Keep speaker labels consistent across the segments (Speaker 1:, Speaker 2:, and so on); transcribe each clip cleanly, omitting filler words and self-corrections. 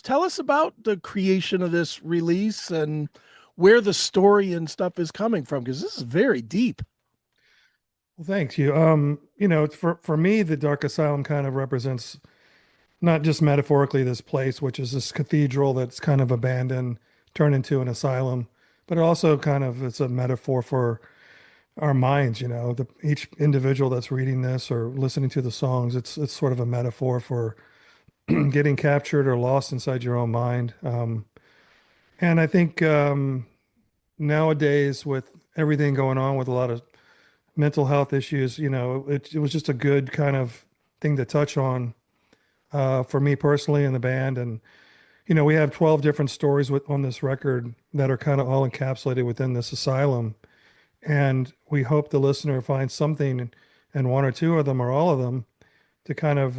Speaker 1: Tell us about the creation of this release and where the story and stuff is coming from, because this is very deep.
Speaker 2: Well, thanks you. It's for me, the Dark Asylum kind of represents not just metaphorically this place, which is this cathedral that's kind of abandoned, turned into an asylum, but it also kind of it's a metaphor for our minds. Each individual that's reading this or listening to the songs, it's sort of a metaphor for getting captured or lost inside your own mind. And I think nowadays, with everything going on with a lot of mental health issues, it was just a good kind of thing to touch on for me personally and the band. And, we have 12 different stories on this record that are kind of all encapsulated within this asylum. And we hope the listener finds something in one or two of them or all of them to kind of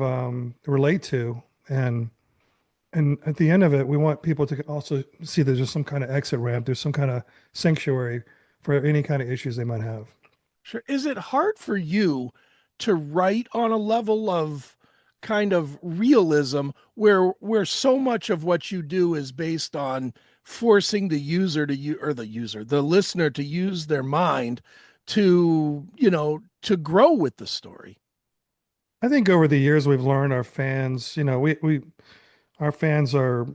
Speaker 2: relate to. And at the end of it, we want people to also see there's just some kind of exit ramp. There's some kind of sanctuary for any kind of issues they might have.
Speaker 1: Sure. Is it hard for you to write on a level of kind of realism where so much of what you do is based on forcing the user to you or the listener to use their mind to, to grow with the story?
Speaker 2: I think over the years we've learned our fans, we our fans are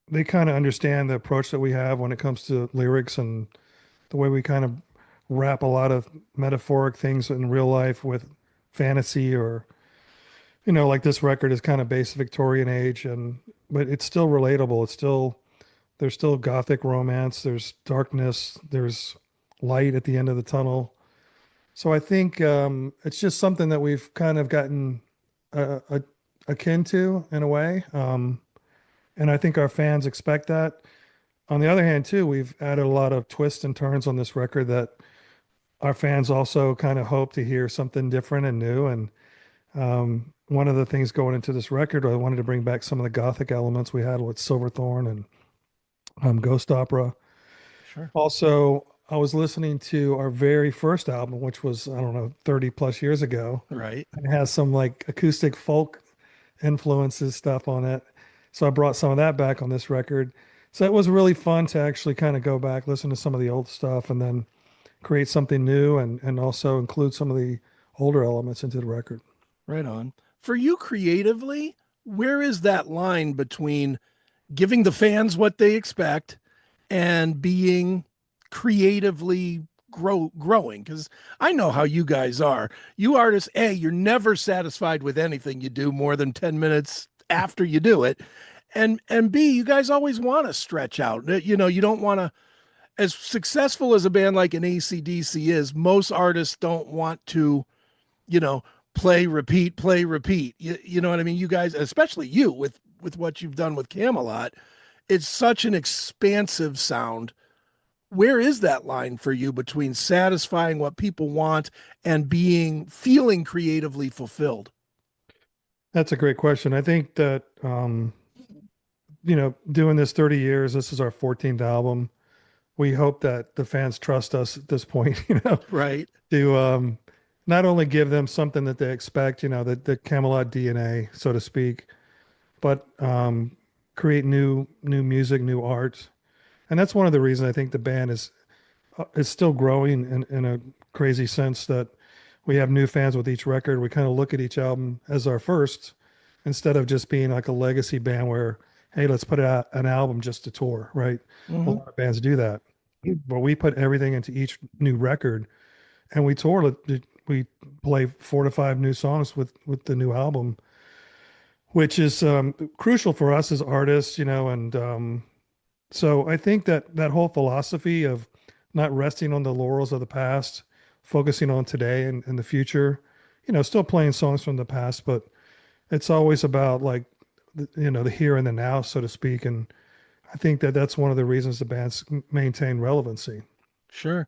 Speaker 2: they kind of understand the approach that we have when it comes to lyrics and the way we kind of wrap a lot of metaphoric things in real life with fantasy or like this record is kind of based Victorian age and but it's still relatable. It's still there's still gothic romance, there's darkness, there's light at the end of the tunnel. So I think it's just something that we've kind of gotten akin to in a way. And I think our fans expect that. On the other hand, too, we've added a lot of twists and turns on this record that our fans also kind of hope to hear something different and new. And one of the things going into this record, I wanted to bring back some of the gothic elements we had with Silverthorn and Ghost Opera.
Speaker 1: Sure.
Speaker 2: Also, I was listening to our very first album, which was, I don't know, 30 plus years ago.
Speaker 1: Right.
Speaker 2: And it has some like acoustic folk influences stuff on it. So I brought some of that back on this record. So it was really fun to actually kind of go back, listen to some of the old stuff, and then create something new and also include some of the older elements into the record.
Speaker 1: Right on. For you creatively, where is that line between giving the fans what they expect and being creatively growing? Because I know how you guys are. You artists, A, you're never satisfied with anything you do more than 10 minutes after you do it. And B, you guys always want to stretch out. You don't want to, as successful as a band like an ACDC is, most artists don't want to, you know, play, repeat, play, repeat. You know what I mean? You guys, especially you with what you've done with Camelot, it's such an expansive sound. Where is that line for you between satisfying what people want and feeling creatively fulfilled?
Speaker 2: That's a great question. I think that, doing this 30 years, this is our 14th album. We hope that the fans trust us at this point,
Speaker 1: Right.
Speaker 2: to not only give them something that they expect, the Camelot DNA, so to speak, but create new music, new art. And that's one of the reasons I think the band is still growing in a crazy sense that we have new fans with each record. We kind of look at each album as our first instead of just being like a legacy band where, hey, let's put out an album just to tour, right? A
Speaker 1: Mm-hmm.
Speaker 2: lot of bands do that. But we put everything into each new record and we tour. We play 4 to 5 new songs with the new album, which is crucial for us as artists, and so I think that that whole philosophy of not resting on the laurels of the past, focusing on today and the future, still playing songs from the past, but it's always about like, the here and the now, so to speak. And I think that that's one of the reasons the bands maintain relevancy.
Speaker 1: Sure.